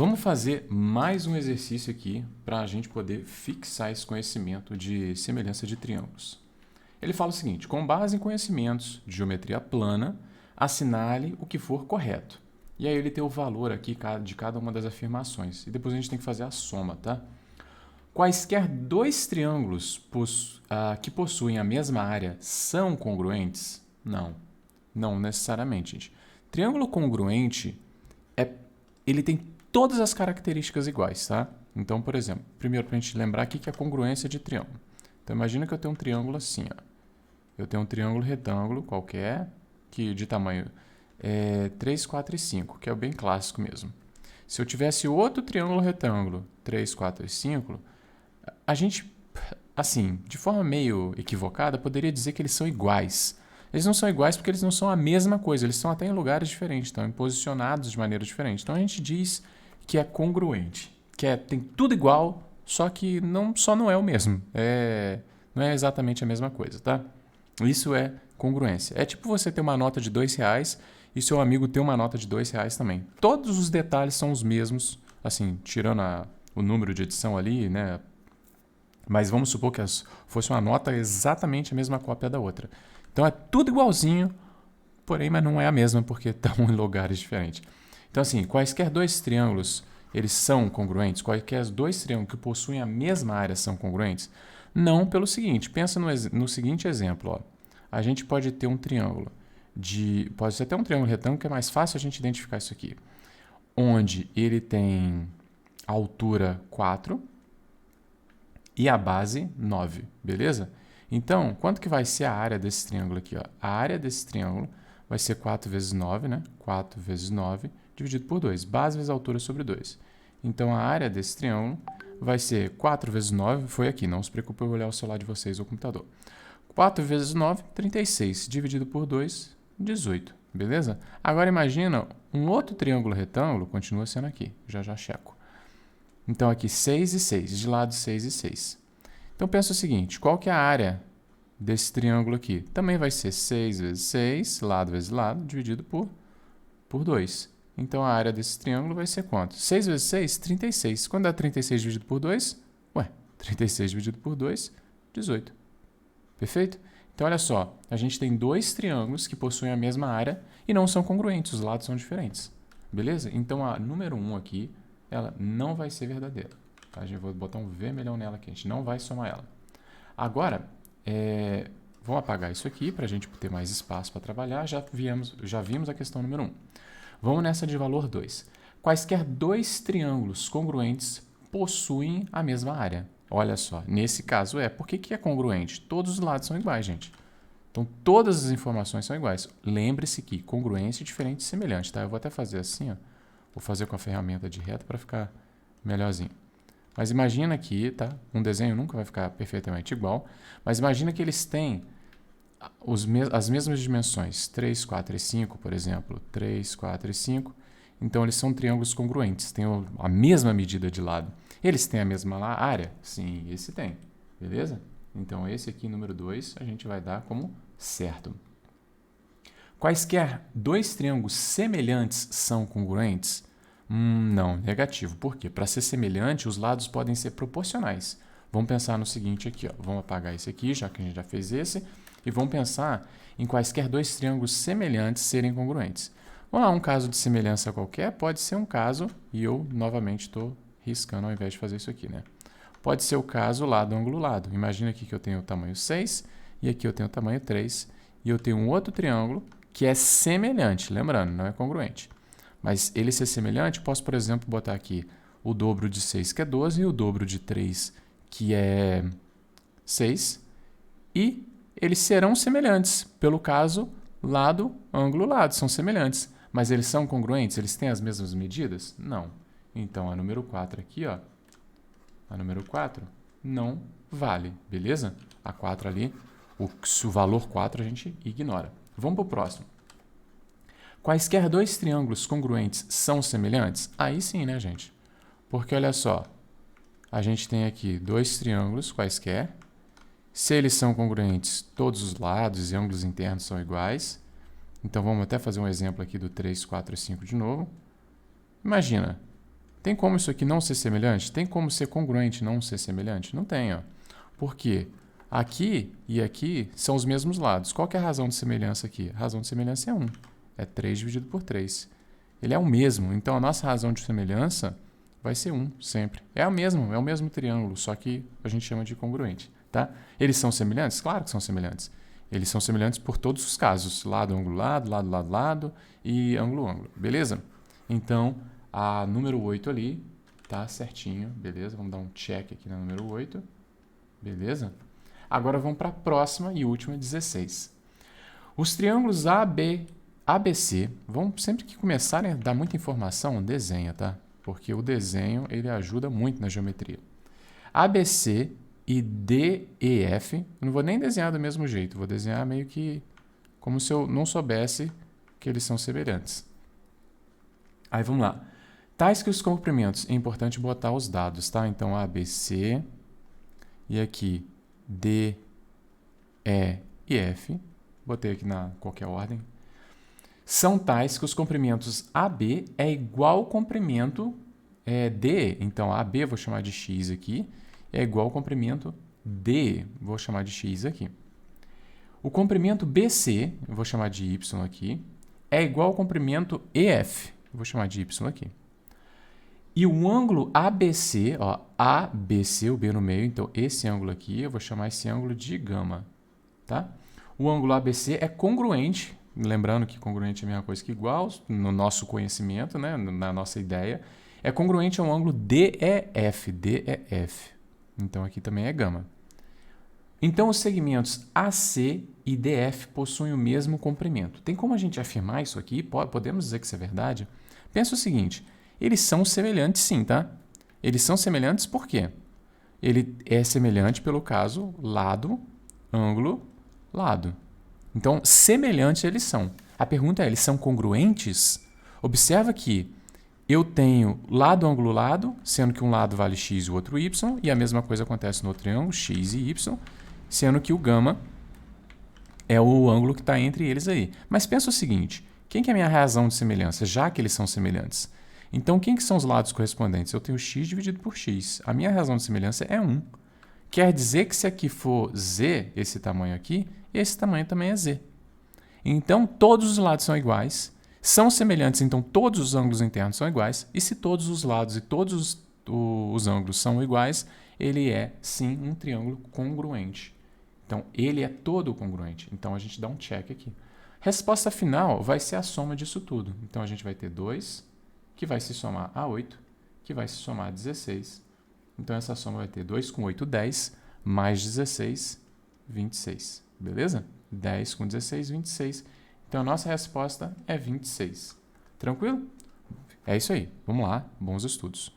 Vamos fazer mais um exercício aqui para a gente poder fixar esse conhecimento de semelhança de triângulos. Ele fala o seguinte: com base em conhecimentos de geometria plana, assinale o que for correto. E aí ele tem o valor aqui de cada uma das afirmações. E depois a gente tem que fazer a soma, tá? Quaisquer dois triângulos que possuem a mesma área são congruentes? Não. Não necessariamente, gente. Triângulo congruente ele tem todas as características iguais, tá? Então, por exemplo, primeiro para a gente lembrar aqui que é a congruência de triângulo. Então, imagina que eu tenho um triângulo assim, ó. Eu tenho um triângulo retângulo qualquer, que de tamanho 3, 4 e 5, que é o bem clássico mesmo. Se eu tivesse outro triângulo retângulo, 3, 4 e 5, a gente, assim, de forma meio equivocada, poderia dizer que eles são iguais. Eles não são iguais porque eles não são a mesma coisa, eles estão até em lugares diferentes, estão posicionados de maneira diferente. Então a gente diz que é congruente, tem tudo igual, só que só não é o mesmo. Não é exatamente a mesma coisa, tá? Isso é congruência. É tipo você ter uma nota de R$2 e seu amigo ter uma nota de R$2 também. Todos os detalhes são os mesmos, assim, tirando o número de edição ali, né? Mas vamos supor que fosse uma nota exatamente a mesma cópia da outra. Então é tudo igualzinho, porém, mas não é a mesma porque estão em lugares diferentes. Então, assim, quaisquer dois triângulos, eles são congruentes? Quaisquer dois triângulos que possuem a mesma área são congruentes? Não, pelo seguinte, pensa no seguinte exemplo. Ó. A gente pode ter um triângulo, pode ser até um triângulo retângulo, que é mais fácil a gente identificar isso aqui, onde ele tem a altura 4 e a base 9, beleza? Então, quanto que vai ser a área desse triângulo aqui? Ó? A área desse triângulo vai ser 4 vezes 9, né? 4 vezes 9 dividido por 2. Base vezes altura sobre 2. Então, a área desse triângulo vai ser 4 vezes 9, foi aqui, não se preocupe em olhar o celular de vocês ou o computador. 4 vezes 9, 36, dividido por 2, 18, beleza? Agora imagina um outro triângulo retângulo, continua sendo aqui, já checo. Então, aqui 6 e 6, de lado 6 e 6. Então, pensa o seguinte, qual que é a área desse triângulo aqui? Também vai ser 6 vezes 6, lado vezes lado, dividido por 2. Então, a área desse triângulo vai ser quanto? 6 vezes 6, 36. Quando dá 36 dividido por 2? 36 dividido por 2, 18. Perfeito? Então, olha só, a gente tem dois triângulos que possuem a mesma área e não são congruentes, os lados são diferentes. Beleza? Então, a número 1 aqui, ela não vai ser verdadeira. Tá? Eu vou botar um vermelhão nela aqui, a gente não vai somar ela. Agora, vamos apagar isso aqui para a gente ter mais espaço para trabalhar. Já vimos a questão número 1. Vamos nessa de valor 2. Quaisquer dois triângulos congruentes possuem a mesma área. Olha só, nesse caso por que é congruente? Todos os lados são iguais, gente. Então, todas as informações são iguais. Lembre-se que congruência é diferente de semelhante, tá? Eu vou até fazer assim, ó. Vou fazer com a ferramenta de reta para ficar melhorzinho. Mas imagina que, tá? Um desenho nunca vai ficar perfeitamente igual, mas imagina que eles têm as mesmas dimensões, 3, 4 e 5, por exemplo, 3, 4 e 5. Então, eles são triângulos congruentes, têm a mesma medida de lado. Eles têm a mesma área? Sim, esse tem. Beleza? Então, esse aqui, número 2, a gente vai dar como certo. Quaisquer dois triângulos semelhantes são congruentes? Não, negativo. Por quê? Para ser semelhante, os lados podem ser proporcionais. Vamos pensar no seguinte aqui, ó. Vamos apagar esse aqui, já que a gente já fez esse, e vamos pensar em quaisquer dois triângulos semelhantes serem congruentes. Vamos lá, um caso de semelhança qualquer pode ser um caso, e eu novamente estou riscando ao invés de fazer isso aqui, né? Pode ser o caso lado, ângulo, lado. Imagina aqui que eu tenho o tamanho 6, e aqui eu tenho o tamanho 3, e eu tenho um outro triângulo que é semelhante, lembrando, não é congruente. Mas ele ser semelhante, posso, por exemplo, botar aqui o dobro de 6, que é 12, e o dobro de 3, que é 6, e eles serão semelhantes, pelo caso lado, ângulo, lado, são semelhantes. Mas eles são congruentes? Eles têm as mesmas medidas? Não. Então, a número 4 aqui, ó, a número 4 não vale, beleza? A 4 ali, o valor 4 a gente ignora. Vamos para o próximo. Quaisquer dois triângulos congruentes são semelhantes? Aí sim, né, gente? Porque, olha só, a gente tem aqui dois triângulos quaisquer. Se eles são congruentes, todos os lados e ângulos internos são iguais. Então, vamos até fazer um exemplo aqui do 3, 4 e 5 de novo. Imagina, Tem como isso aqui não ser semelhante? Tem como ser congruente e não ser semelhante? Não tem, ó. Por quê? Aqui e aqui são os mesmos lados. Qual que é a razão de semelhança aqui? A razão de semelhança é 1. É 3 dividido por 3. Ele é o mesmo, então a nossa razão de semelhança vai ser 1 sempre. É o mesmo triângulo, só que a gente chama de congruente, tá? Eles são semelhantes? Claro que são semelhantes. Eles são semelhantes por todos os casos. Lado, ângulo, lado e ângulo, ângulo. Beleza? Então, a número 8 ali tá certinho, beleza? Vamos dar um check aqui na número 8. Beleza? Agora vamos para a próxima e última, 16. Os triângulos ABC, sempre que começarem a dar muita informação, desenha, tá? Porque o desenho, ele ajuda muito na geometria. ABC e DEF, eu não vou nem desenhar do mesmo jeito, vou desenhar meio que como se eu não soubesse que eles são semelhantes. Aí vamos lá. Tais que os comprimentos, é importante botar os dados, tá? Então, ABC e aqui D, E e F, botei aqui na qualquer ordem, são tais que os comprimentos AB é igual ao comprimento DE. Então, AB eu vou chamar de X aqui, é igual ao comprimento DE, vou chamar de X aqui. O comprimento BC, eu vou chamar de Y aqui, é igual ao comprimento EF, vou chamar de Y aqui. E o ângulo ABC, ó, ABC, o B no meio, então esse ângulo aqui, eu vou chamar esse ângulo de gama, tá? O ângulo ABC é congruente, lembrando que congruente é a mesma coisa que igual, no nosso conhecimento, né, na nossa ideia, é congruente ao ângulo DEF, DEF. Então aqui também é gama. Então os segmentos AC e DF possuem o mesmo comprimento. Tem como a gente afirmar isso aqui? Podemos dizer que isso é verdade? Pensa o seguinte, eles são semelhantes sim, tá? Eles são semelhantes por quê? Ele é semelhante pelo caso lado, ângulo, lado. Então, semelhantes eles são. A pergunta é, eles são congruentes? Observa que eu tenho lado, ângulo, lado, sendo que um lado vale x e o outro y, e a mesma coisa acontece no outro triângulo, x e y, sendo que o gama é o ângulo que está entre eles aí. Mas pensa o seguinte, quem que é a minha razão de semelhança, já que eles são semelhantes? Então, quem que são os lados correspondentes? Eu tenho x dividido por x. A minha razão de semelhança é 1. Quer dizer que se aqui for z, esse tamanho aqui, esse tamanho também é z. Então, todos os lados são iguais, são semelhantes, então todos os ângulos internos são iguais, e se todos os lados e todos os ângulos são iguais, ele é, sim, um triângulo congruente. Então, ele é todo congruente. Então, a gente dá um check aqui. Resposta final vai ser a soma disso tudo. Então, a gente vai ter 2, que vai se somar a 8, que vai se somar a 16. Então, essa soma vai ter 2 com 8, 10, mais 16, 26. Beleza? 10 com 16, 26. Então, a nossa resposta é 26. Tranquilo? É isso aí. Vamos lá. Bons estudos.